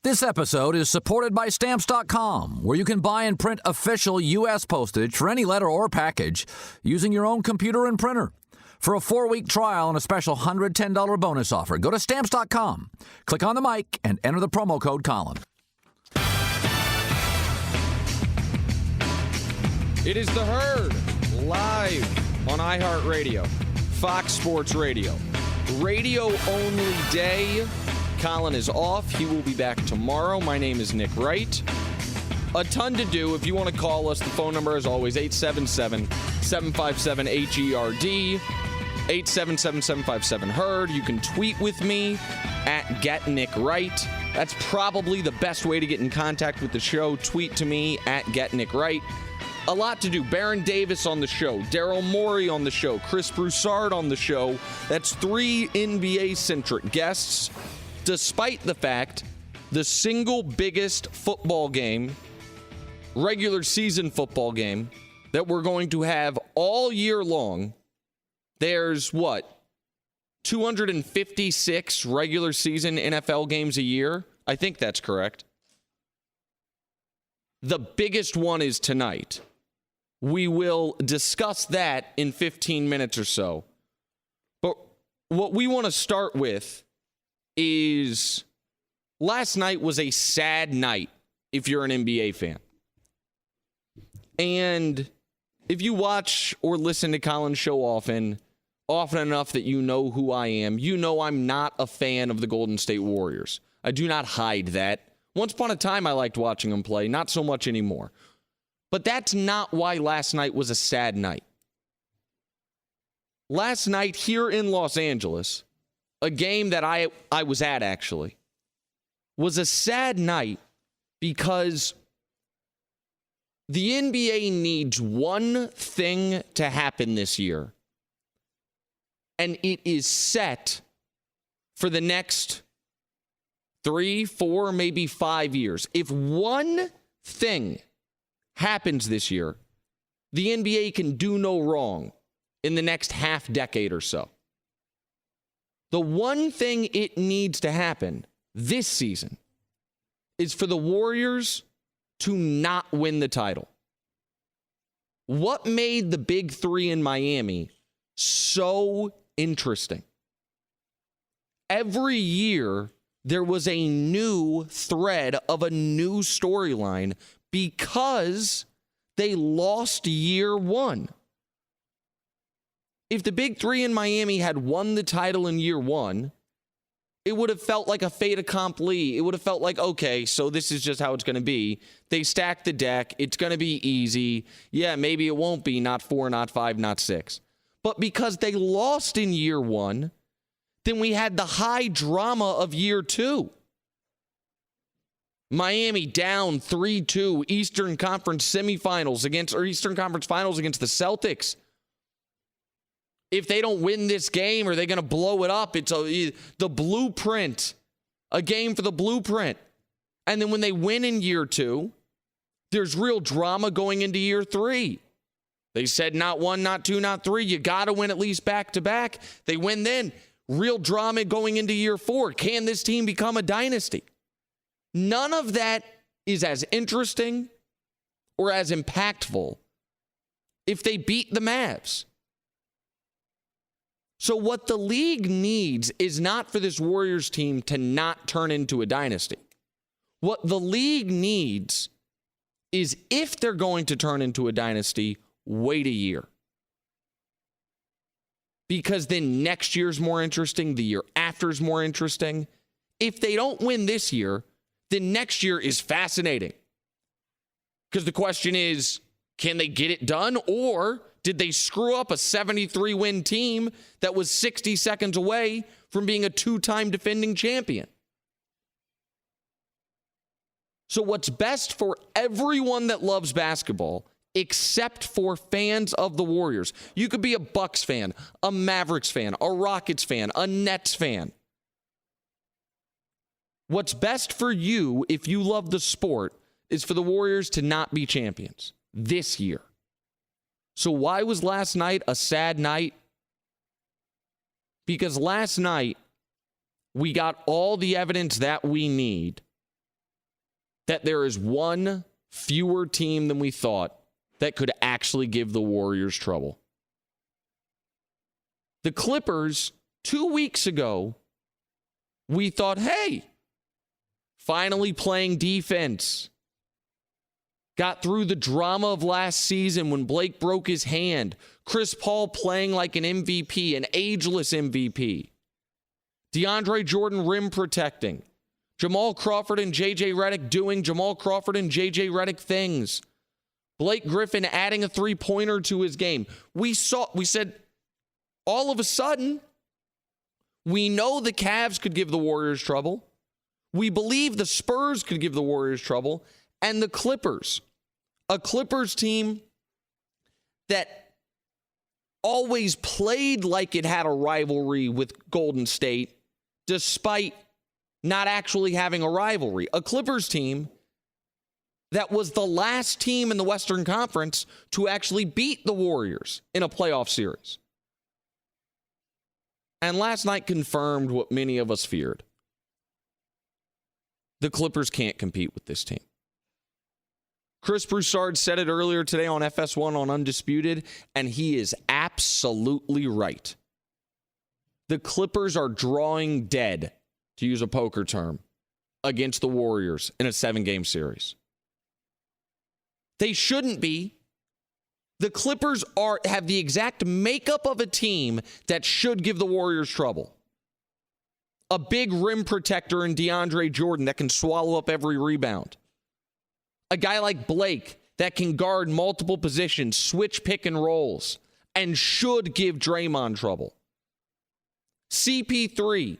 This episode is supported by Stamps.com, where you can buy and print official U.S. postage for any letter or package using your own computer and printer. For a 4-week trial and a special $110 bonus offer, go to Stamps.com, click on the mic, and enter the promo code Colin. It is The Herd, live on iHeartRadio, Fox Sports Radio. Radio-only day. Colin is off. He will be back tomorrow. My name is Nick Wright. A ton to do. If you want to call us, the phone number is always 877-757-HERD, 877-757-HERD. You can tweet with me at GetNickWright. That's probably the best way to get in contact with the show. Tweet to me at GetNickWright. A lot to do. Baron Davis on the show, Daryl Morey on the show, Chris Broussard on the show. That's 3 NBA-centric guests, despite the fact the single biggest football game, regular season football game, that we're going to have all year long, there's 256 regular season NFL games a year? I think that's correct. The biggest one is tonight. We will discuss that in 15 minutes or so. But what we want to start with is last night was a sad night if you're an NBA fan. And if you watch or listen to Colin's show often enough that you know who I am, you know I'm not a fan of the Golden State Warriors. I do not hide that. Once upon a time, I liked watching them play, not so much anymore. But that's not why last night was a sad night. Last night here in Los Angeles, a game that I was at actually, was a sad night because the NBA needs one thing to happen this year, and it is set for the next 3, 4, maybe 5 years. If one thing happens this year, the NBA can do no wrong in the next half decade or so. The one thing it needs to happen this season is for the Warriors to not win the title. What made the Big Three in Miami so interesting? Every year, there was a new thread of a new storyline because they lost year one. If the Big Three in Miami had won the title in year one, it would have felt like a fait accompli. It would have felt like, okay, so this is just how it's going to be. They stacked the deck. It's going to be easy. Yeah, maybe it won't be. Not 4, not 5, not 6. But because they lost in year one, then we had the high drama of year two. Miami down 3-2, Eastern Conference Finals against the Celtics. If they don't win this game, are they going to blow it up? It's the blueprint, a game for the blueprint. And then when they win in year two, there's real drama going into year three. They said not 1, not 2, not 3. You got to win at least back-to-back. They win then. Real drama going into year 4. Can this team become a dynasty? None of that is as interesting or as impactful if they beat the Mavs. So what the league needs is not for this Warriors team to not turn into a dynasty. What the league needs is, if they're going to turn into a dynasty, wait a year. Because then next year's more interesting, the year after is more interesting. If they don't win this year, then next year is fascinating. Because the question is, can they get it done? Or did they screw up a 73-win team that was 60 seconds away from being a 2-time defending champion? So what's best for everyone that loves basketball, except for fans of the Warriors? You could be a Bucks fan, a Mavericks fan, a Rockets fan, a Nets fan. What's best for you, if you love the sport, is for the Warriors to not be champions this year. So why was last night a sad night? Because last night, we got all the evidence that we need that there is one fewer team than we thought that could actually give the Warriors trouble. The Clippers, 2 weeks ago, we thought, hey, finally playing defense. Got through the drama of last season when Blake broke his hand. Chris Paul playing like an MVP, an ageless MVP. DeAndre Jordan rim protecting. Jamal Crawford and J.J. Redick doing Jamal Crawford and J.J. Redick things. Blake Griffin adding a three-pointer to his game. We said, all of a sudden, we know the Cavs could give the Warriors trouble. We believe the Spurs could give the Warriors trouble. And the Clippers, a Clippers team that always played like it had a rivalry with Golden State, despite not actually having a rivalry. A Clippers team that was the last team in the Western Conference to actually beat the Warriors in a playoff series. And last night confirmed what many of us feared. The Clippers can't compete with this team. Chris Broussard said it earlier today on FS1 on Undisputed, and he is absolutely right. The Clippers are drawing dead, to use a poker term, against the Warriors in a 7-game series. They shouldn't be. The Clippers have the exact makeup of a team that should give the Warriors trouble. A big rim protector in DeAndre Jordan that can swallow up every rebound. A guy like Blake that can guard multiple positions, switch pick and rolls, and should give Draymond trouble. CP3,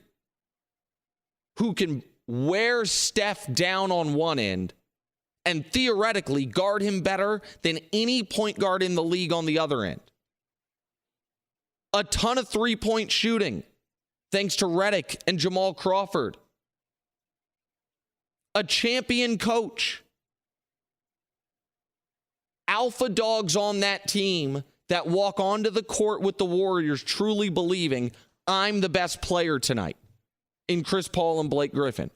who can wear Steph down on one end and theoretically guard him better than any point guard in the league on the other end. A ton of three-point shooting, thanks to Redick and Jamal Crawford. A champion coach. Alpha dogs on that team that walk onto the court with the Warriors truly believing I'm the best player tonight in Chris Paul and Blake Griffin.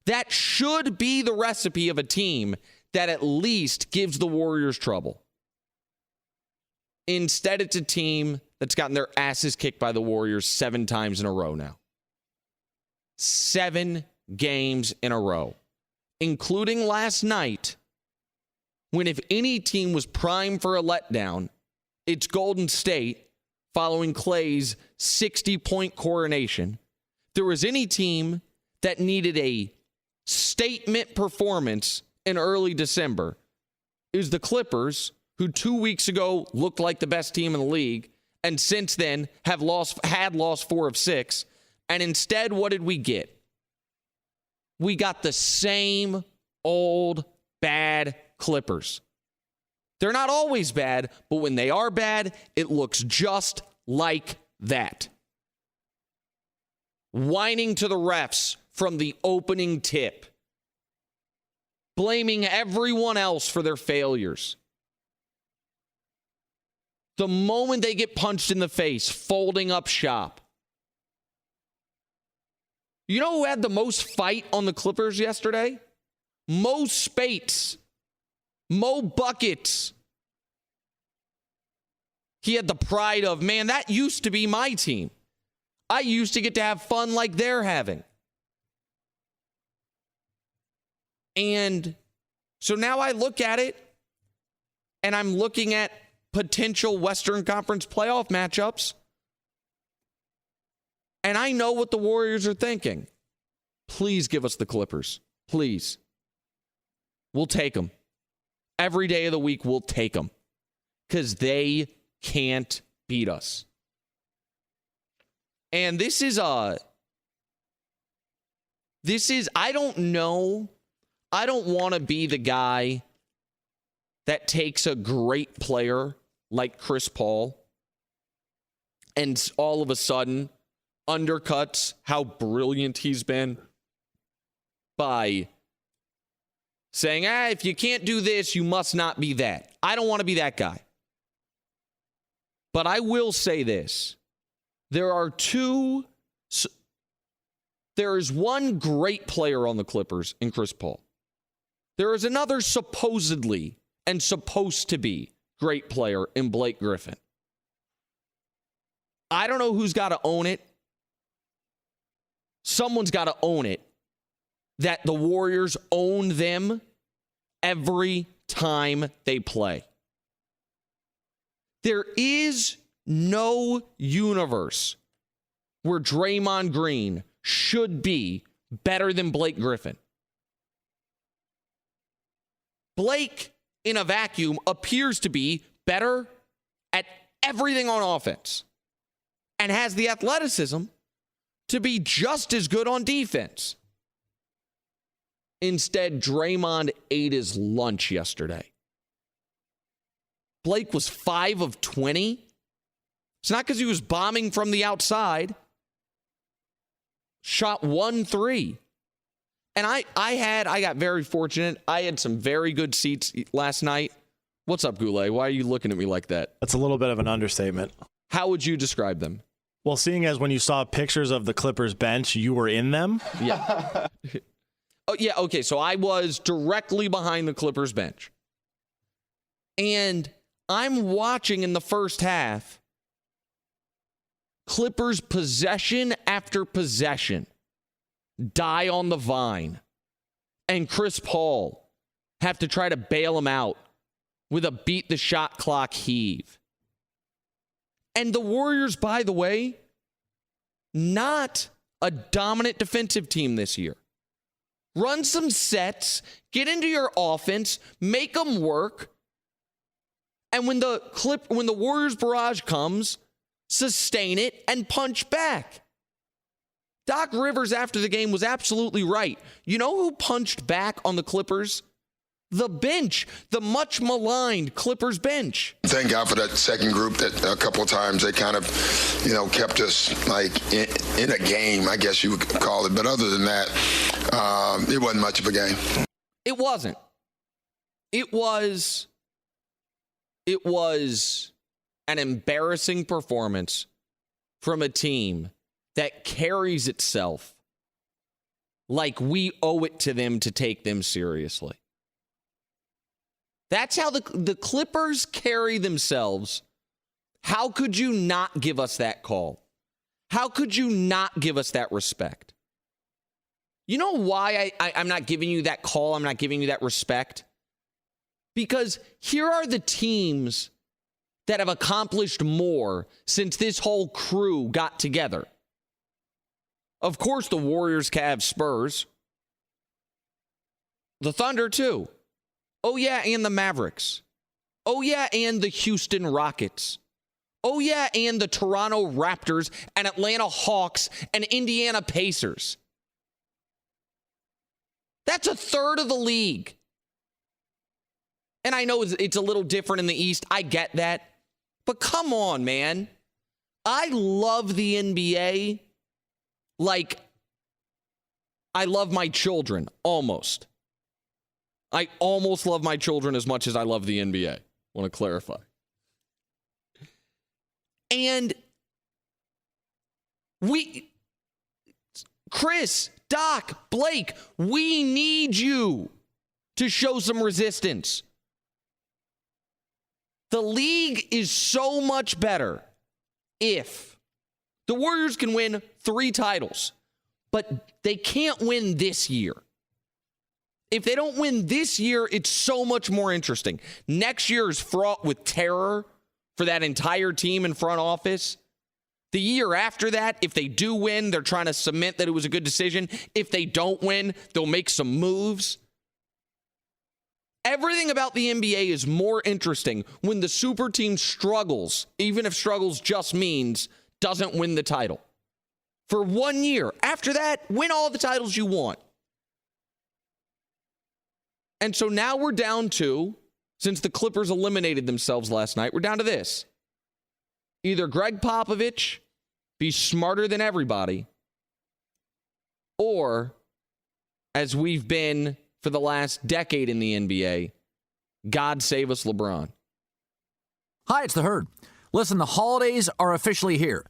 That should be the recipe of a team that at least gives the Warriors trouble. Instead, it's a team that's gotten their asses kicked by the Warriors 7 times in a row now. 7 games in a row, including last night, when if any team was primed for a letdown, it's Golden State following Klay's 60-point coronation. If there was any team that needed a statement performance in early December, it was the Clippers, who 2 weeks ago looked like the best team in the league, and since then had lost 4 of 6. And instead, what did we get? We got the same old bad Clippers. They're not always bad, but when they are bad, it looks just like that. Whining to the refs from the opening tip. Blaming everyone else for their failures. The moment they get punched in the face, folding up shop. You know who had the most fight on the Clippers yesterday? Mo Spates. Mo Buckets. He had the pride of, man, that used to be my team. I used to get to have fun like they're having. And so now I look at it, and I'm looking at potential Western Conference playoff matchups, and I know what the Warriors are thinking. Please give us the Clippers. Please. We'll take them. Every day of the week, we'll take them. Because they can't beat us. And I don't know. I don't want to be the guy that takes a great player like Chris Paul and all of a sudden undercuts how brilliant he's been by saying, if you can't do this, you must not be that. I don't want to be that guy. But I will say this. There is one great player on the Clippers in Chris Paul. There is another supposedly and supposed to be great player in Blake Griffin. I don't know who's got to own it. Someone's got to own it that the Warriors own them every time they play. There is no universe where Draymond Green should be better than Blake Griffin. Blake, in a vacuum, appears to be better at everything on offense and has the athleticism to be just as good on defense. Instead, Draymond ate his lunch yesterday. Blake was 5 of 20. It's not because he was bombing from the outside. Shot 1 3. And I got very fortunate. I had some very good seats last night. What's up, Goulet? Why are you looking at me like that? That's a little bit of an understatement. How would you describe them? Well, seeing as when you saw pictures of the Clippers bench, you were in them. Yeah. Oh, yeah, okay. So I was directly behind the Clippers bench. And I'm watching in the first half Clippers possession after possession die on the vine. And Chris Paul have to try to bail him out with a beat the shot clock heave. And the Warriors, by the way, not a dominant defensive team this year. Run some sets, get into your offense, make them work. And when the Warriors barrage comes, sustain it and punch back. Doc Rivers after the game was absolutely right. You know who punched back on the Clippers? The bench, the much maligned Clippers bench. Thank God for that second group that a couple of times they kind of, kept us like in a game, I guess you would call it. But other than that, it wasn't much of a game. It wasn't. It was an embarrassing performance from a team that carries itself like we owe it to them to take them seriously. That's how the Clippers carry themselves. How could you not give us that call? How could you not give us that respect? You know why I'm not giving you that call? I'm not giving you that respect? Because here are the teams that have accomplished more since this whole crew got together. Of course, the Warriors, Cavs, Spurs. The Thunder, too. Oh, yeah, and the Mavericks. Oh, yeah, and the Houston Rockets. Oh, yeah, and the Toronto Raptors and Atlanta Hawks and Indiana Pacers. That's a third of the league. And I know it's a little different in the East. I get that. But come on, man. I love the NBA like I love my children, almost. I almost love my children as much as I love the NBA. I want to clarify. And Chris, Doc, Blake, we need you to show some resistance. The league is so much better if the Warriors can win 3 titles, but they can't win this year. If they don't win this year, it's so much more interesting. Next year is fraught with terror for that entire team and front office. The year after that, if they do win, they're trying to cement that it was a good decision. If they don't win, they'll make some moves. Everything about the NBA is more interesting when the super team struggles, even if struggles just means doesn't win the title. For 1 year. After that, win all the titles you want. And so now we're down to, since the Clippers eliminated themselves last night, we're down to this. Either Greg Popovich be smarter than everybody, or, as we've been for the last decade in the NBA, God save us LeBron. Hi, it's the Herd. Listen, the holidays are officially here.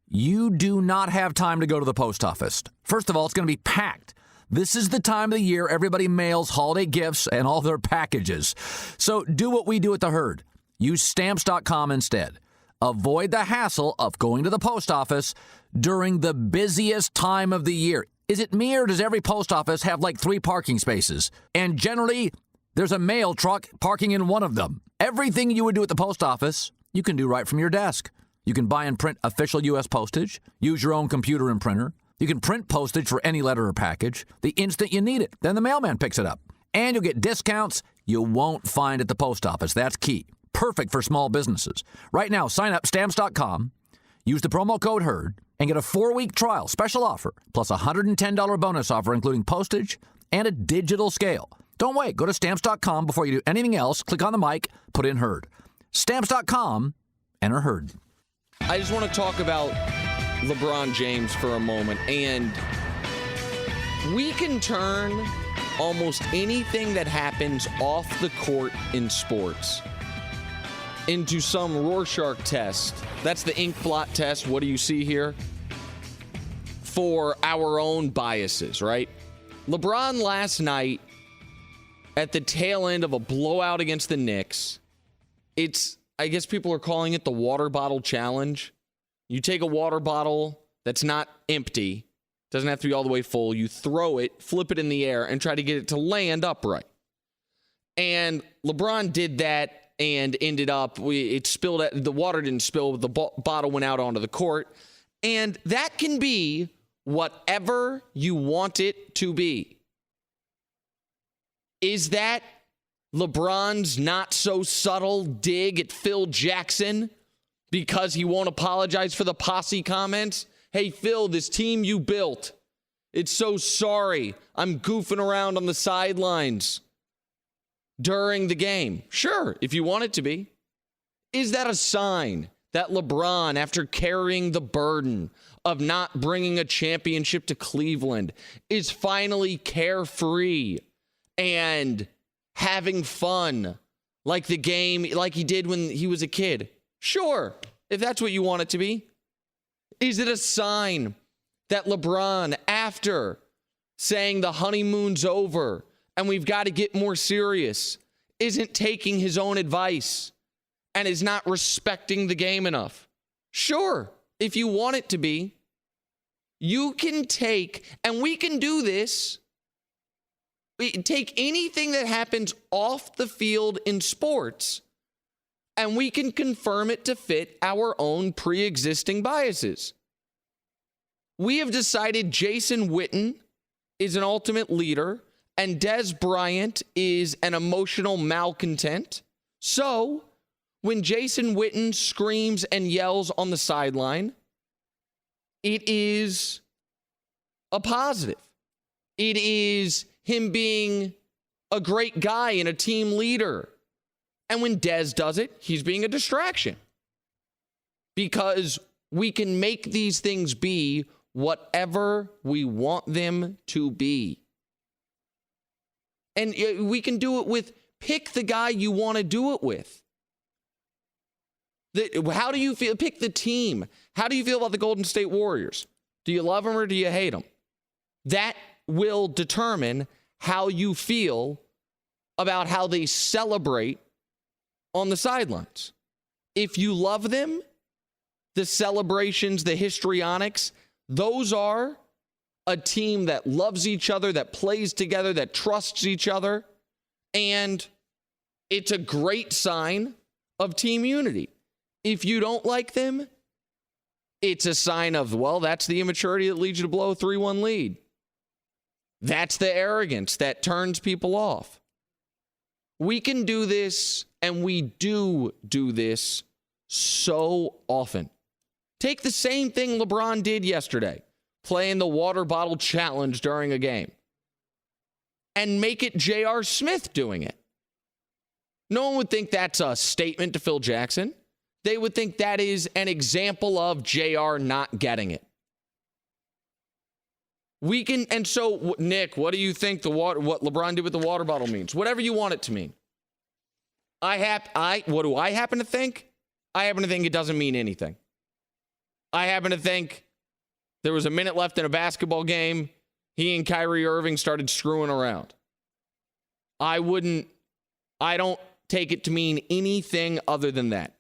You do not have time to go to the post office. First of all, it's going to be packed. This is the time of the year everybody mails holiday gifts and all their packages. So do what we do at the Herd. Use Stamps.com instead. Avoid the hassle of going to the post office during the busiest time of the year. Is it me or does every post office have like 3 parking spaces? And generally, there's a mail truck parking in one of them. Everything you would do at the post office, you can do right from your desk. You can buy and print official U.S. postage, use your own computer and printer. You can print postage for any letter or package the instant you need it. Then the mailman picks it up. And you'll get discounts you won't find at the post office. That's key. Perfect for small businesses. Right now, sign up Stamps.com, use the promo code HERD, and get a 4-week trial special offer, plus a $110 bonus offer, including postage and a digital scale. Don't wait. Go to Stamps.com before you do anything else. Click on the mic, put in HERD. Stamps.com, enter HERD. I just want to talk about LeBron James for a moment. And we can turn almost anything that happens off the court in sports into some Rorschach test. That's the ink blot test. What do you see here? For our own biases, right? LeBron last night at the tail end of a blowout against the Knicks. I guess people are calling it the water bottle challenge. You take a water bottle that's not empty, doesn't have to be all the way full. You throw it, flip it in the air, and try to get it to land upright. And LeBron did that and ended up, the water didn't spill, the bottle went out onto the court. And that can be whatever you want it to be. Is that LeBron's not so subtle dig at Phil Jackson because he won't apologize for the posse comments? Hey, Phil, this team you built, it's so sorry. I'm goofing around on the sidelines during the game. Sure, if you want it to be. Is that a sign that LeBron, after carrying the burden of not bringing a championship to Cleveland, is finally carefree and having fun like the game, like he did when he was a kid? Sure, if that's what you want it to be. Is it a sign that LeBron, after saying the honeymoon's over and we've got to get more serious, isn't taking his own advice and is not respecting the game enough? Sure, if you want it to be. You can take, and we can do this, take anything that happens off the field in sports, and we can confirm it to fit our own pre-existing biases. We have decided Jason Witten is an ultimate leader and Des Bryant is an emotional malcontent. So when Jason Witten screams and yells on the sideline, it is a positive. It is him being a great guy and a team leader. And when Des does it, he's being a distraction. Because we can make these things be whatever we want them to be. And we can do it with, pick the guy you want to do it with. How do you feel? Pick the team. How do you feel about the Golden State Warriors? Do you love them or do you hate them? That will determine how you feel about how they celebrate on the sidelines. If you love them, the celebrations, the histrionics, those are a team that loves each other, that plays together, that trusts each other, and it's a great sign of team unity. If you don't like them, it's a sign of, well, that's the immaturity that leads you to blow a 3-1 lead. That's the arrogance that turns people off. We can do this, and we do this so often. Take the same thing LeBron did yesterday, playing the water bottle challenge during a game, and make it J.R. Smith doing it. No one would think that's a statement to Phil Jackson. They would think that is an example of JR not getting it. We can, and so, Nick, what do you think what LeBron did with the water bottle means? Whatever you want it to mean. What do I happen to think? I happen to think it doesn't mean anything. I happen to think there was a minute left in a basketball game. he and Kyrie Irving started screwing around. I don't take it to mean anything other than that.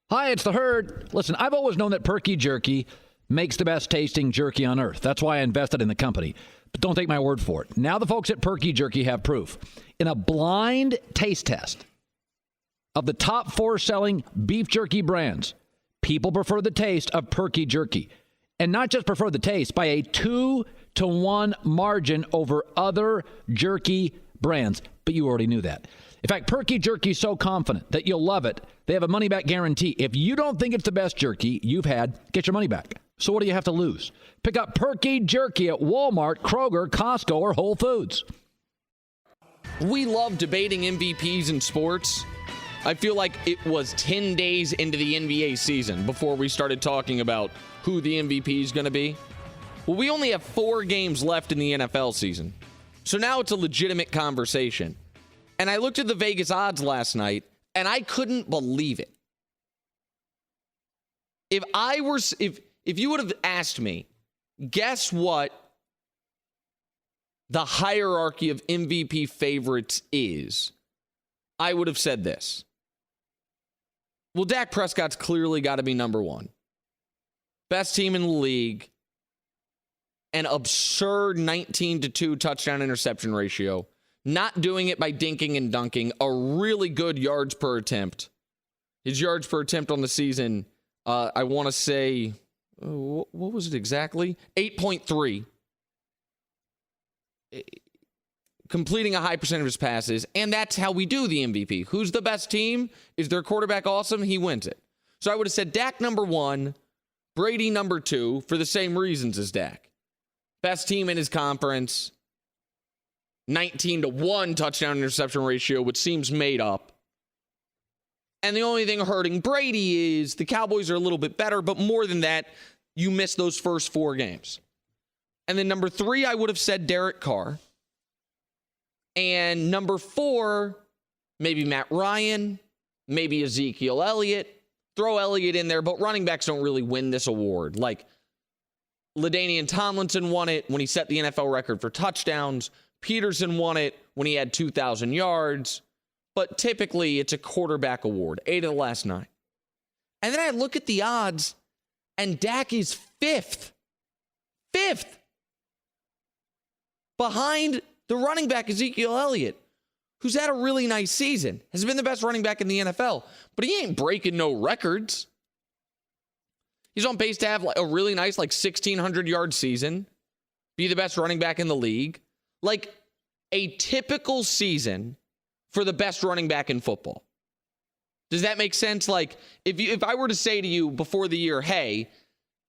Hi, it's the Herd. Listen, I've always known that Perky Jerky makes the best tasting jerky on earth. That's why I invested in the company. But don't take my word for it. Now the folks at Perky Jerky have proof. In a blind taste test of the top 4 selling beef jerky brands, people prefer the taste of Perky Jerky. And not just prefer the taste, by a 2-to-1 margin over other jerky brands. But you already knew that. In fact, Perky Jerky is so confident that you'll love it, they have a money-back guarantee. If you don't think it's the best jerky you've had, get your money back. So what do you have to lose? Pick up Perky Jerky at Walmart, Kroger, Costco, or Whole Foods. We love debating MVPs in sports. I feel like it was 10 days into the NBA season before we started talking about who the MVP is going to be. Well, we only have 4 games left in the NFL season. So now it's a legitimate conversation. And I looked at the Vegas odds last night, and I couldn't believe it. If you would have asked me, guess what the hierarchy of MVP favorites is, I would have said this. Well, Dak Prescott's clearly got to be number 1. Best team in the league. An absurd 19-2 touchdown interception ratio. Not doing it by dinking and dunking. A really good yards per attempt. His yards per attempt on the season, I want to say, what was it exactly? 8.3. Completing a high percentage of his passes. And that's how we do the MVP. Who's the best team? Is their quarterback awesome? He wins it. So I would have said Dak number 1, Brady number 2, for the same reasons as Dak. Best team in his conference. 19-1 touchdown interception ratio, which seems made up. And the only thing hurting Brady is the Cowboys are a little bit better, but more than that, you miss those first 4 games. And then number 3, I would have said Derek Carr. And number 4, maybe Matt Ryan, maybe Ezekiel Elliott. Throw Elliott in there, but running backs don't really win this award. Like, LaDainian Tomlinson won it when he set the NFL record for touchdowns. Peterson won it when he had 2,000 yards. But typically, it's a quarterback award. 8 of the last 9. And then I look at the odds, and Dak is 5th. 5th. Behind the running back, Ezekiel Elliott, who's had a really nice season. Has been the best running back in the NFL. But he ain't breaking no records. He's on pace to have a really nice 1,600-yard season. Be the best running back in the league. Like a typical season for the best running back in football. Does that make sense? Like, if I were to say to you before the year, hey,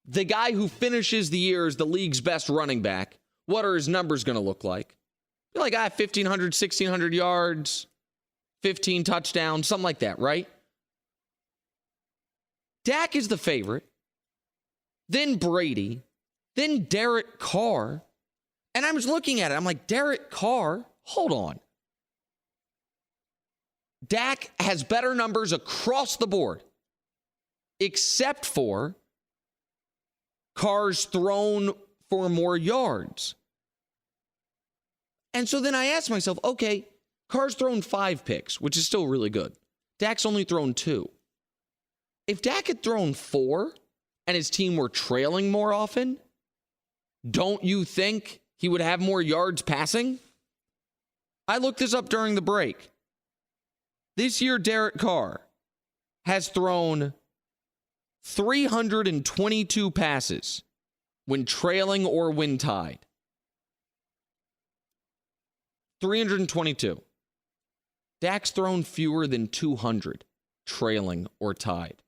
the guy who finishes the year as the league's best running back, what are his numbers going to look like? You're like, 1,500, 1,600 yards, 15 touchdowns, something like that, right? Dak is the favorite. Then Brady. Then Derek Carr. And I'm just looking at it. I'm like, Derek Carr? Hold on. Dak has better numbers across the board, except for Carr's thrown for more yards. And so then I asked myself, okay, Carr's thrown 5 picks, which is still really good. Dak's only thrown 2. If Dak had thrown 4 and his team were trailing more often, don't you think he would have more yards passing? I looked this up during the break. This year, Derek Carr has thrown 322 passes when trailing or when tied. 322. Dak's thrown fewer than 200, trailing or tied.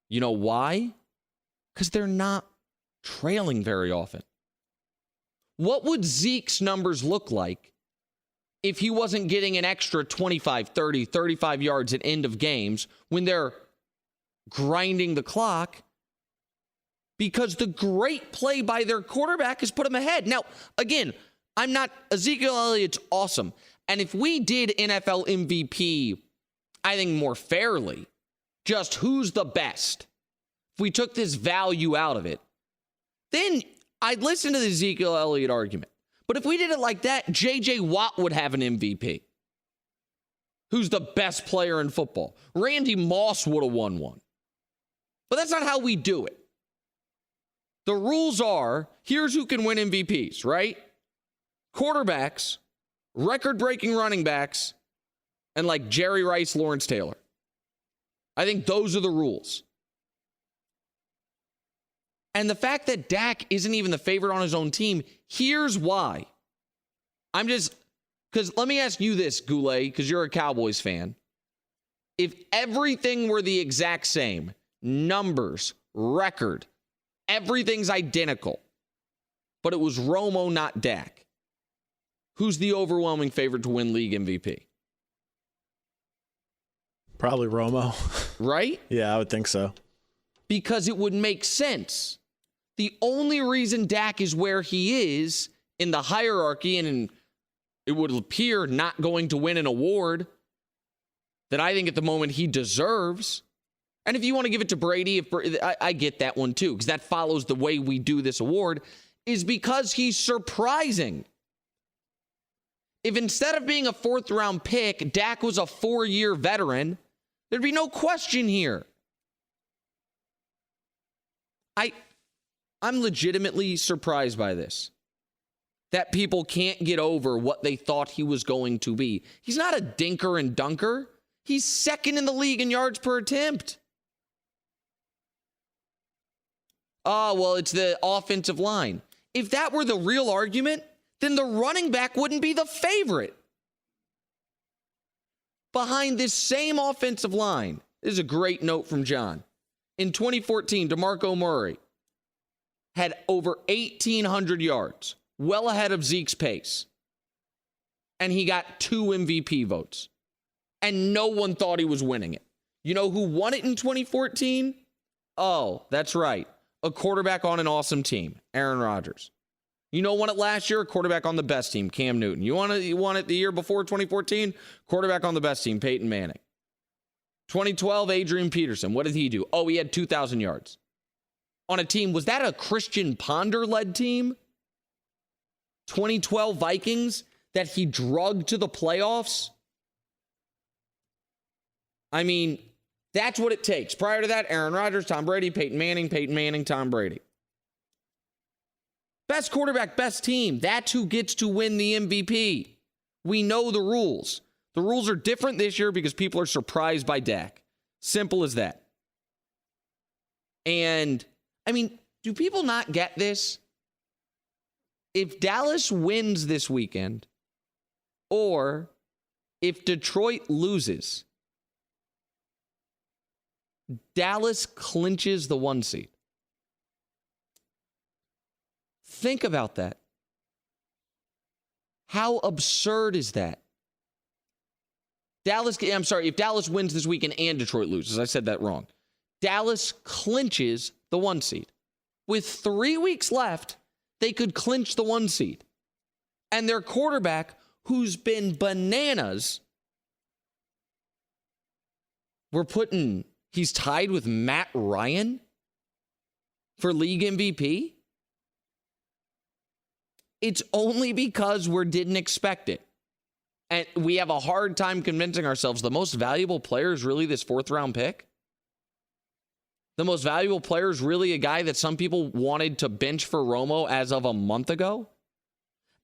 You know why? Because they're not trailing very often. What would Zeke's numbers look like if he wasn't getting an extra 25, 30, 35 yards at end of games when they're grinding the clock? Because the great play by their quarterback has put him ahead. Now, again, Ezekiel Elliott's awesome. And if we did NFL MVP, I think more fairly, just who's the best, if we took this value out of it, then I'd listen to the Ezekiel Elliott argument. But if we did it like that, J.J. Watt would have an MVP. Who's the best player in football? Randy Moss would have won one. But that's not how we do it. The rules are, here's who can win MVPs, right? Quarterbacks, record-breaking running backs, and like Jerry Rice, Lawrence Taylor. I think those are the rules. And the fact that Dak isn't even the favorite on his own team, here's why. Because let me ask you this, Goulet, because you're a Cowboys fan. If everything were the exact same, numbers, record, everything's identical, but it was Romo, not Dak, who's the overwhelming favorite to win league MVP? Probably Romo. Right? Yeah, I would think so. Because it would make sense. The only reason Dak is where he is in the hierarchy and it would appear not going to win an award that I think at the moment he deserves. And if you want to give it to Brady, I get that one too, because that follows the way we do this award, is because he's surprising. If instead of being a fourth-round pick, Dak was a 4-year veteran, there'd be no question here. I'm legitimately surprised by this. That people can't get over what they thought he was going to be. He's not a dinker and dunker. He's second in the league in yards per attempt. Oh, well, it's the offensive line. If that were the real argument, then the running back wouldn't be the favorite. Behind this same offensive line, this is a great note from John. In 2014, DeMarco Murray had over 1,800 yards, well ahead of Zeke's pace. And he got 2 MVP votes. And no one thought he was winning it. You know who won it in 2014? Oh, that's right. A quarterback on an awesome team, Aaron Rodgers. You know who won it last year? A quarterback on the best team, Cam Newton. You won it the year before 2014? Quarterback on the best team, Peyton Manning. 2012, Adrian Peterson. What did he do? Oh, he had 2,000 yards. On a team, was that a Christian Ponder-led team? 2012 Vikings that he drugged to the playoffs? I mean, that's what it takes. Prior to that, Aaron Rodgers, Tom Brady, Peyton Manning, Tom Brady. Best quarterback, best team. That's who gets to win the MVP. We know the rules. The rules are different this year because people are surprised by Dak. Simple as that. And, I mean, do people not get this? If Dallas wins this weekend, or if Detroit loses, Dallas clinches the 1 seed. Think about that. How absurd is that? If Dallas wins this weekend and Detroit loses, I said that wrong. Dallas clinches the 1 seed. With 3 weeks left, they could clinch the 1 seed. And their quarterback, who's been bananas, he's tied with Matt Ryan for league MVP? It's only because we didn't expect it. And we have a hard time convincing ourselves the most valuable player is really this 4th-round pick. The most valuable player is really a guy that some people wanted to bench for Romo as of a month ago.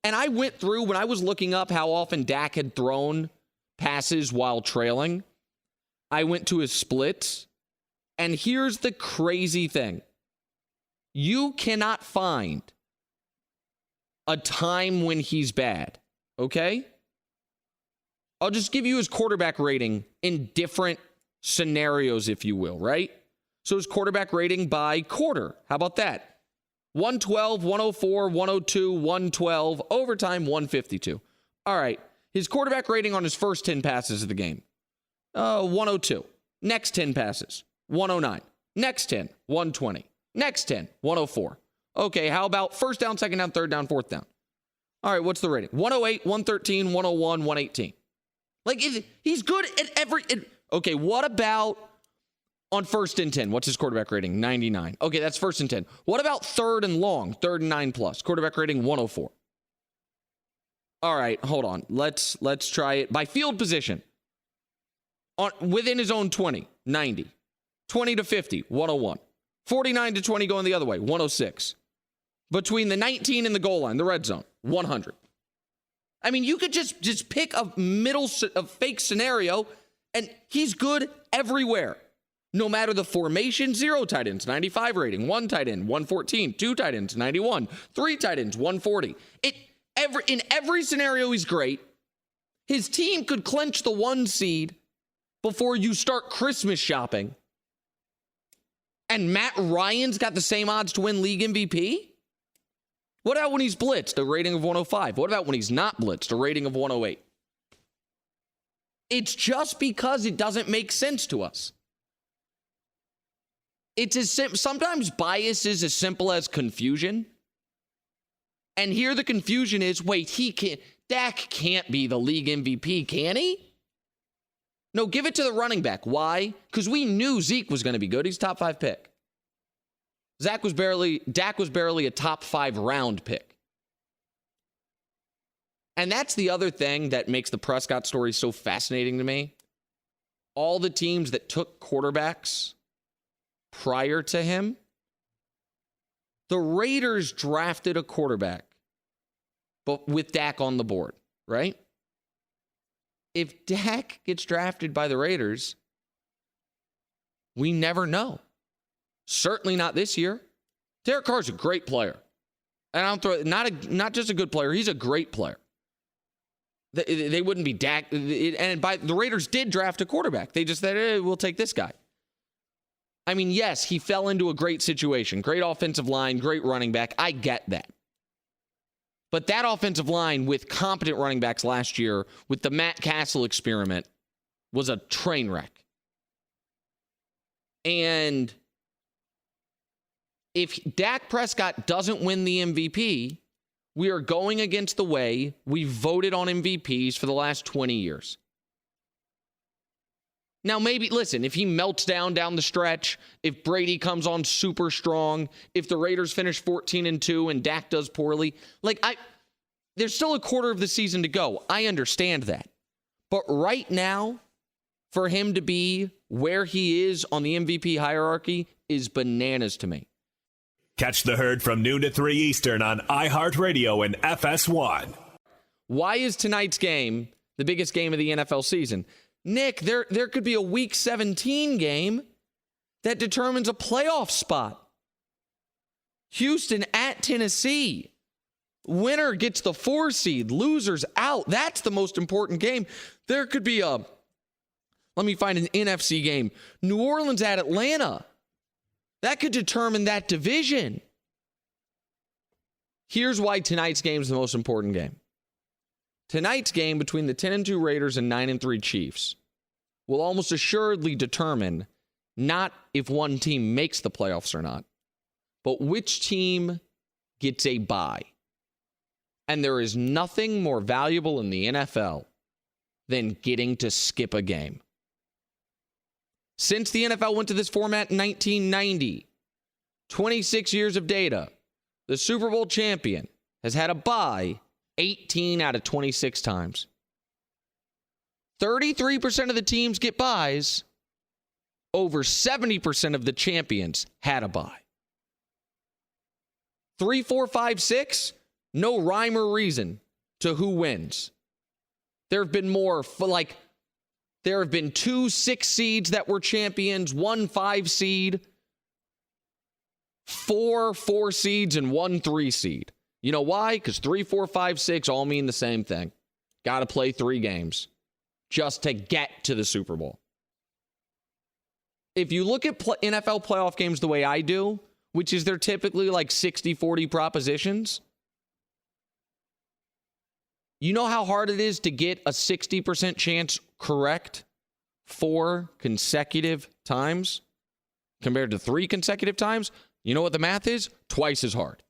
And I went through, when I was looking up how often Dak had thrown passes while trailing, I went to his splits. And here's the crazy thing. You cannot find a time when he's bad, okay? I'll just give you his quarterback rating in different scenarios, if you will, right? So his quarterback rating by quarter. How about that? 112, 104, 102, 112, overtime 152. All right. His quarterback rating on his first 10 passes of the game, 102. Next 10 passes, 109. Next 10, 120. Next 10, 104. Okay, how about first down, second down, third down, fourth down? All right, what's the rating? 108, 113, 101, 118. Like, he's good at every... Okay, what about On 1st and 10, what's his quarterback rating? 99. Okay, that's 1st and 10. What about 3rd and long? 3rd and 9+. Quarterback rating 104. All right, hold on. Let's try it by field position. Within his own 20, 90. 20 to 50, 101. 49 to 20 going the other way, 106. Between the 19 and the goal line, the red zone, 100. I mean, you could just pick a fake scenario, and he's good everywhere. No matter the formation, 0 tight ends, 95 rating, 1 tight end, 114, 2 tight ends, 91, 3 tight ends, 140. In every scenario, he's great. His team could clinch the 1 seed before you start Christmas shopping. And Matt Ryan's got the same odds to win league MVP? What about when he's blitzed, a rating of 105? What about when he's not blitzed, a rating of 108? It's just because it doesn't make sense to us. Sometimes bias is as simple as confusion. And here the confusion is, wait, Dak can't be the league MVP, can he? No, give it to the running back. Why? Because we knew Zeke was going to be good. He's top 5 pick. Dak was barely a top 5 round pick. And that's the other thing that makes the Prescott story so fascinating to me. All the teams that took quarterbacks prior to him, the Raiders drafted a quarterback, but with Dak on the board, right? If Dak gets drafted by the Raiders, we never know. Certainly not this year. Derek Carr's a great player. And not just a good player, he's a great player. They wouldn't be Dak. The Raiders did draft a quarterback. They just said, we'll take this guy. I mean, yes, he fell into a great situation. Great offensive line, great running back. I get that. But that offensive line with competent running backs last year, with the Matt Castle experiment, was a train wreck. And if Dak Prescott doesn't win the MVP, we are going against the way we voted on MVPs for the last 20 years. Now, maybe, listen, if he melts down the stretch, if Brady comes on super strong, if the Raiders finish 14-2 and Dak does poorly, there's still a quarter of the season to go. I understand that. But right now, for him to be where he is on the MVP hierarchy is bananas to me. Catch the Herd from noon to 3 Eastern on iHeartRadio and FS1. Why is tonight's game the biggest game of the NFL season? Nick, there could be a Week 17 game that determines a playoff spot. Houston at Tennessee. Winner gets the 4 seed. Losers out. That's the most important game. There could be let me find an NFC game. New Orleans at Atlanta. That could determine that division. Here's why tonight's game is the most important game. Tonight's game between the 10-2 Raiders and 9-3 Chiefs will almost assuredly determine not if one team makes the playoffs or not, but which team gets a bye. And there is nothing more valuable in the NFL than getting to skip a game. Since the NFL went to this format in 1990, 26 years of data, the Super Bowl champion has had a bye 18 out of 26 times. 33% of the teams get byes. Over 70% of the champions had a bye. 3, 4, 5, 6, no rhyme or reason to who wins. There have been there have been 2 6 seeds that were champions, 1 5 seed, 4 4 seeds, and 1 3 seed. You know why? Because 3, 4, 5, 6 all mean the same thing. Got to play 3 games just to get to the Super Bowl. If you look at NFL playoff games the way I do, which is they're typically like 60-40 propositions, you know how hard it is to get a 60% chance correct 4 consecutive times compared to 3 consecutive times? You know what the math is? Twice as hard.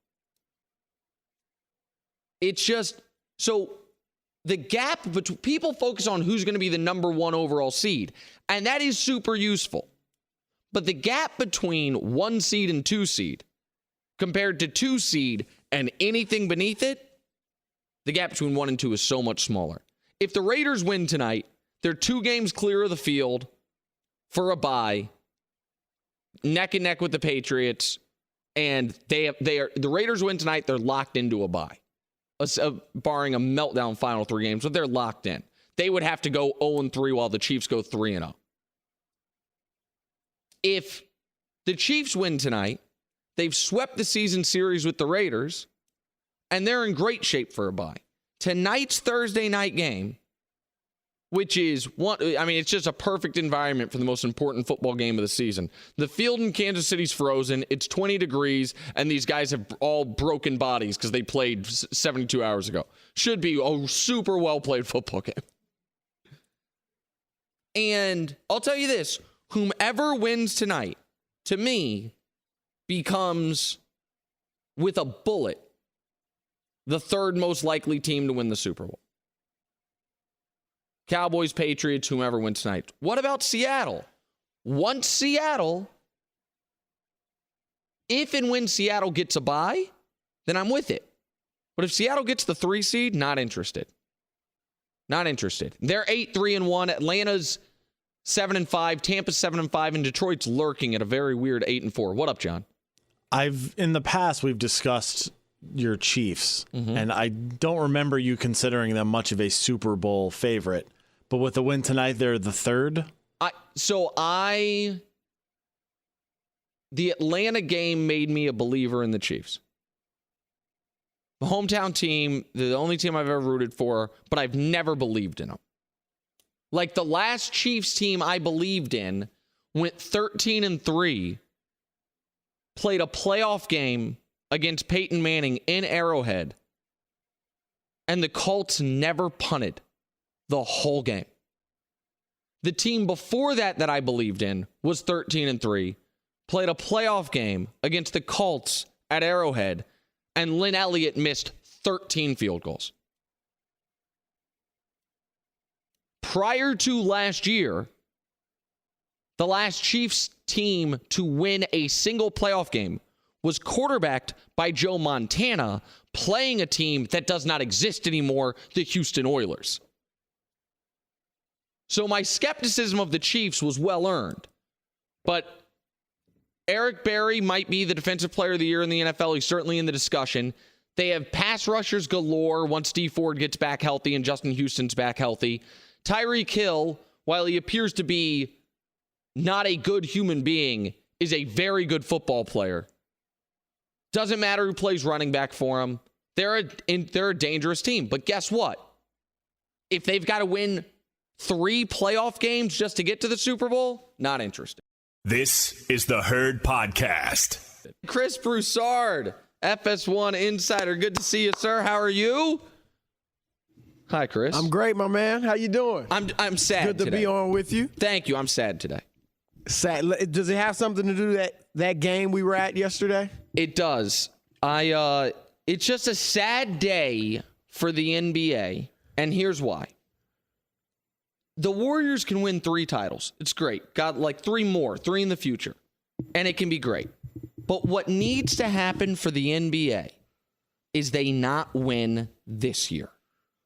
It's just, so the gap between people focus on who's going to be the number 1 overall seed, and that is super useful. But the gap between 1 seed and 2 seed compared to 2 seed and anything beneath it, the gap between 1 and 2 is so much smaller. If the Raiders win tonight, they're 2 games clear of the field for a bye, neck and neck with the Patriots, and the Raiders win tonight, they're locked into a bye. Barring a meltdown final 3 games, but they're locked in. They would have to go 0-3 while the Chiefs go 3-0. If the Chiefs win tonight, they've swept the season series with the Raiders, and they're in great shape for a bye. Tonight's Thursday night game, which is it's just a perfect environment for the most important football game of the season. The field in Kansas City's frozen. It's 20 degrees, and these guys have all broken bodies because they played 72 hours ago. Should be a super well-played football game. And I'll tell you this, whomever wins tonight, to me, becomes, with a bullet, the 3rd most likely team to win the Super Bowl. Cowboys, Patriots, whomever wins tonight. What about Seattle? Once Seattle, if and when Seattle gets a bye, then I'm with it. But if Seattle gets the 3 seed, not interested. Not interested. They're 8-3-1. Atlanta's 7-5. Tampa's 7-5. And Detroit's lurking at a very weird 8-4. What up, John? In the past, we've discussed your Chiefs, and I don't remember you considering them much of a Super Bowl favorite. But with the win tonight, they're the 3rd. The Atlanta game made me a believer in the Chiefs. The hometown team, the only team I've ever rooted for, but I've never believed in them. Like the last Chiefs team I believed in went 13-3, played a playoff game against Peyton Manning in Arrowhead, and the Colts never punted the whole game. The team before that I believed in was 13-3, played a playoff game against the Colts at Arrowhead, and Lynn Elliott missed 13 field goals. Prior to last year, the last Chiefs team to win a single playoff game was quarterbacked by Joe Montana, playing a team that does not exist anymore, the Houston Oilers. So my skepticism of the Chiefs was well earned. But Eric Berry might be the defensive player of the year in the NFL. He's certainly in the discussion. They have pass rushers galore once Steve Ford gets back healthy and Justin Houston's back healthy. Tyreek Hill, while he appears to be not a good human being, is a very good football player. Doesn't matter who plays running back for him. They're a dangerous team. But guess what? If they've got to win 3 playoff games just to get to the Super Bowl, not interested. This is the Herd Podcast. Chris Broussard, FS1 Insider. Good to see you, sir. How are you? Hi, Chris. I'm great, my man. How you doing? I'm sad Good to today. be on with you. Thank you. I'm sad today. Sad. Does it have something to do with that game we were at yesterday? It does. It's just a sad day for the NBA, and here's why. The Warriors can win 3 titles. It's great. Got like 3 more, 3 in the future, and it can be great. But what needs to happen for the NBA is they not win this year.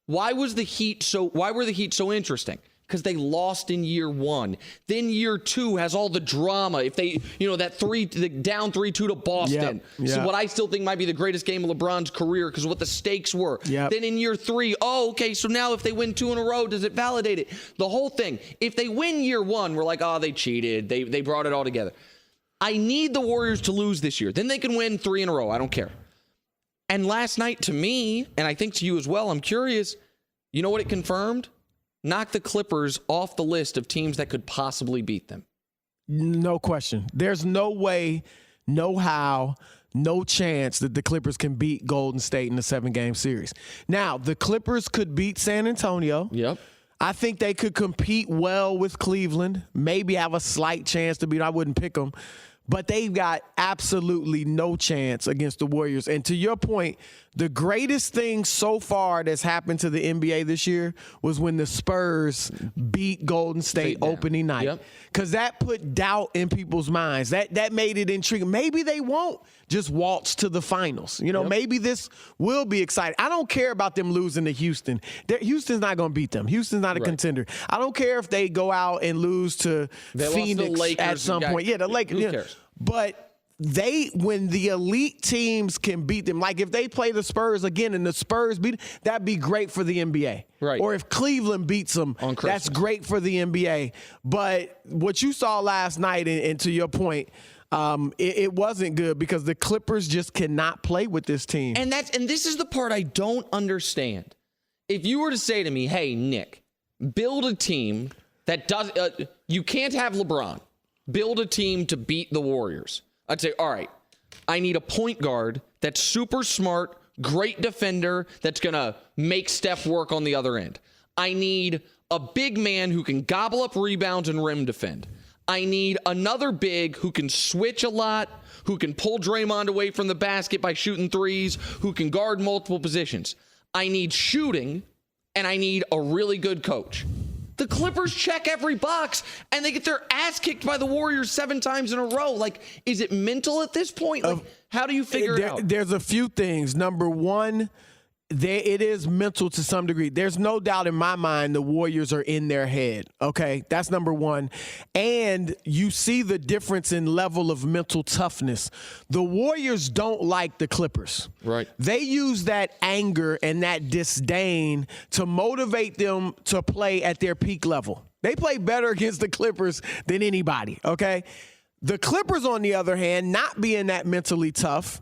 Why were the Heat so interesting? Because they lost in year 1. Then year 2 has all the drama. If they, the down 3-2 to Boston. Yep. So what I still think might be the greatest game of LeBron's career because of what the stakes were. Yep. Then in year 3, okay, so now if they win 2 in a row, does it validate it? The whole thing. If they win year 1, we're like, they cheated. They brought it all together. I need the Warriors to lose this year. Then they can win 3 in a row. I don't care. And last night, to me, and I think to you as well, I'm curious, you know what it confirmed? Knock the Clippers off the list of teams that could possibly beat them. No question. There's no way, no how, no chance that the Clippers can beat Golden State in the 7-game series. Now, the Clippers could beat San Antonio. Yep. I think they could compete well with Cleveland, maybe have a slight chance to beat. I wouldn't pick them. but they've got absolutely no chance against the Warriors. And to your point, the greatest thing so far that's happened to the NBA this year was when the Spurs beat Golden State opening night. Because that put doubt in people's minds. That made it intriguing. Maybe they won't just waltz to the finals. Maybe this will be exciting. I don't care about them losing to Houston. Houston's not going to beat them. Houston's not a contender. I don't care if they go out and lose to Phoenix at some point. Yeah, the Lakers. Who cares? But when the elite teams can beat them, like if they play the Spurs again and the Spurs beat, that'd be great for the NBA. Right. Or if Cleveland beats them, that's great for the NBA. But what you saw last night, and to your point, it wasn't good because the Clippers just cannot play with this team. And this is the part I don't understand. If you were to say to me, hey, Nick, build a team that does you can't have LeBron. Build a team to beat the Warriors. I'd say, all right, I need a point guard that's super smart, great defender, that's going to make Steph work on the other end. I need a big man who can gobble up rebounds and rim defend. I need another big who can switch a lot, who can pull Draymond away from the basket by shooting threes, who can guard multiple positions. I need shooting, and I need a really good coach. The Clippers check every box, and they get their ass kicked by the Warriors 7 times in a row. Like, is it mental at this point? Like, how do you figure it out? There's a few things. Number one, it is mental to some degree. There's no doubt in my mind the Warriors are in their head, okay? That's number one. And you see the difference in level of mental toughness. The Warriors don't like the Clippers. Right. They use that anger and that disdain to motivate them to play at their peak level. They play better against the Clippers than anybody, okay? The Clippers, on the other hand, not being that mentally tough,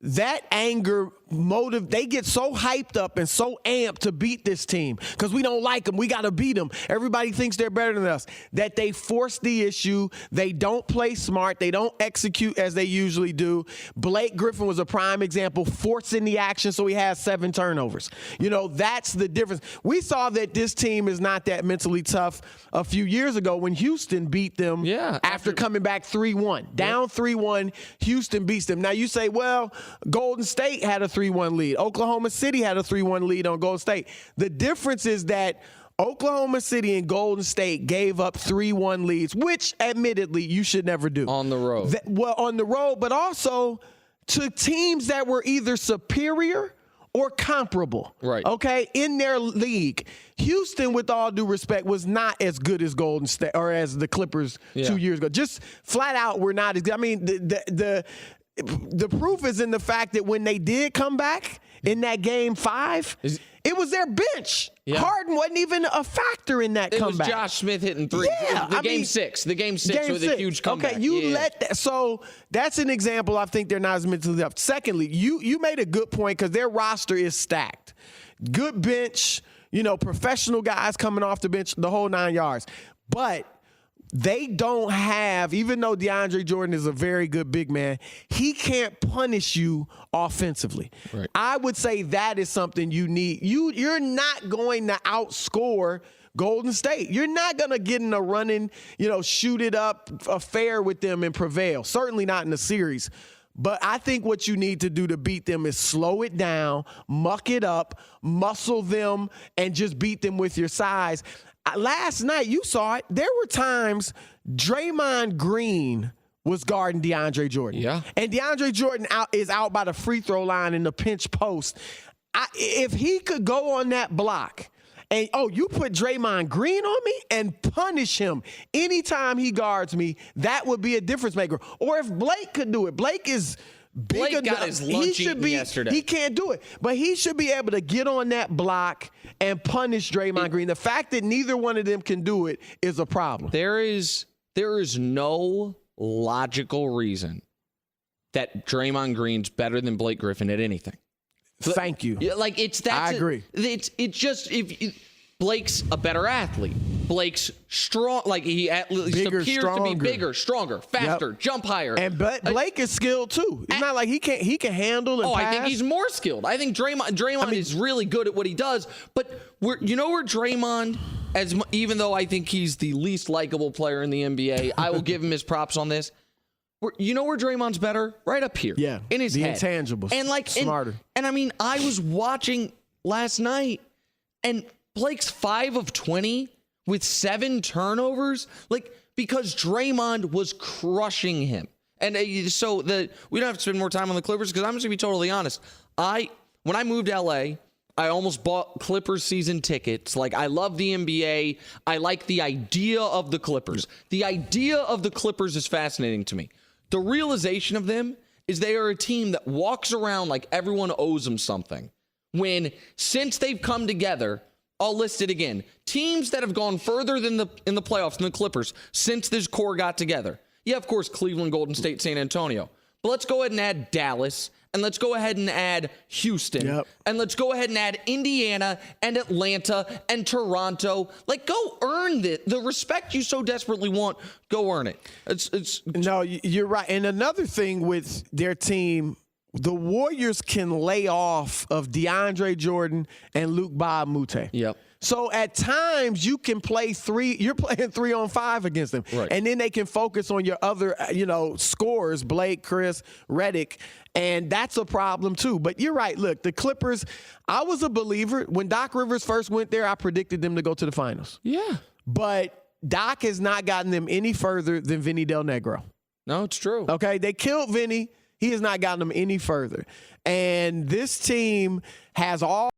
that anger they get so hyped up and so amped to beat this team because we don't like them. We got to beat them. Everybody thinks they're better than us. That they force the issue. They don't play smart. They don't execute as they usually do. Blake Griffin was a prime example, forcing the action so he has 7 turnovers. That's the difference. We saw that this team is not that mentally tough a few years ago when Houston beat them after coming back 3-1. Down 3-1, Houston beats them. Now you say, well, Golden State had a 3-1 lead. Oklahoma City had a 3-1 lead on Golden State. The difference is that Oklahoma City and Golden State gave up 3-1 leads, which admittedly you should never do. On the road. On the road, but also to teams that were either superior or comparable. Right. Okay, in their league. Houston, with all due respect, was not as good as Golden State or as the Clippers 2 years ago. Just flat out, we're not as good. I mean, the proof is in the fact that when they did come back in that game 5, it was their bench. Yeah. Harden wasn't even a factor in that comeback. It was Josh Smith hitting 3. Yeah, Game 6 with a huge comeback. Okay, let that. So that's an example. I think they're not as mentally up. Secondly, you made a good point because their roster is stacked. Good bench, professional guys coming off the bench, the whole 9 yards. But they don't have, even though DeAndre Jordan is a very good big man, he can't punish you offensively. Right. I would say that is something you need. You're not going to outscore Golden State. You're not going to get in a running, shoot it up affair with them and prevail. Certainly not in the series. But I think what you need to do to beat them is slow it down, muck it up, muscle them, and just beat them with your size. Last night, you saw it. There were times Draymond Green was guarding DeAndre Jordan. Yeah. And DeAndre Jordan is out by the free throw line in the pinch post. If he could go on that block and, you put Draymond Green on me and punish him anytime he guards me, that would be a difference maker. Or if Blake could do it. Blake got his lunch eaten yesterday. He can't do it. But he should be able to get on that block and punish Draymond Green. The fact that neither one of them can do it is a problem. There is no logical reason that Draymond Green's better than Blake Griffin at anything. Thank you. I agree. It's just Blake's a better athlete. Blake's strong, he appears to be bigger, stronger, faster, jump higher. And Blake is skilled too. It's not like he can handle and pass. I think he's more skilled. I think Draymond is really good at what he does. But where Draymond, even though I think he's the least likable player in the NBA, I will give him his props on this. You know where Draymond's better? Right up here. Yeah. In his head. The intangibles. And like smarter. And I mean, I was watching last night, and Blake's 5 of 20 with 7 turnovers, like because Draymond was crushing him. And we don't have to spend more time on the Clippers because I'm just gonna be totally honest. When I moved to LA, I almost bought Clippers season tickets. Like, I love the NBA. I like the idea of the Clippers. The idea of the Clippers is fascinating to me. The realization of them is they are a team that walks around like everyone owes them something. Since they've come together, I'll list it again. Teams that have gone further than in the playoffs than the Clippers since this core got together. Yeah, of course, Cleveland, Golden State, San Antonio. But let's go ahead and add Dallas. And let's go ahead and add Houston. Yep. And let's go ahead and add Indiana and Atlanta and Toronto. Like, go earn the respect you so desperately want. Go earn it. No, you're right. And another thing with their team, the Warriors can lay off of DeAndre Jordan and Luke Ba-a-Mute. Yep. So at times you can play 3. You're playing 3-on-5 against them, right. And then they can focus on your other, scorers, Blake, Chris, Redick, and that's a problem too. But you're right. Look, the Clippers. I was a believer when Doc Rivers first went there. I predicted them to go to the finals. Yeah, but Doc has not gotten them any further than Vinny Del Negro. No, it's true. Okay, they killed Vinny. He has not gotten them any further, and this team has all.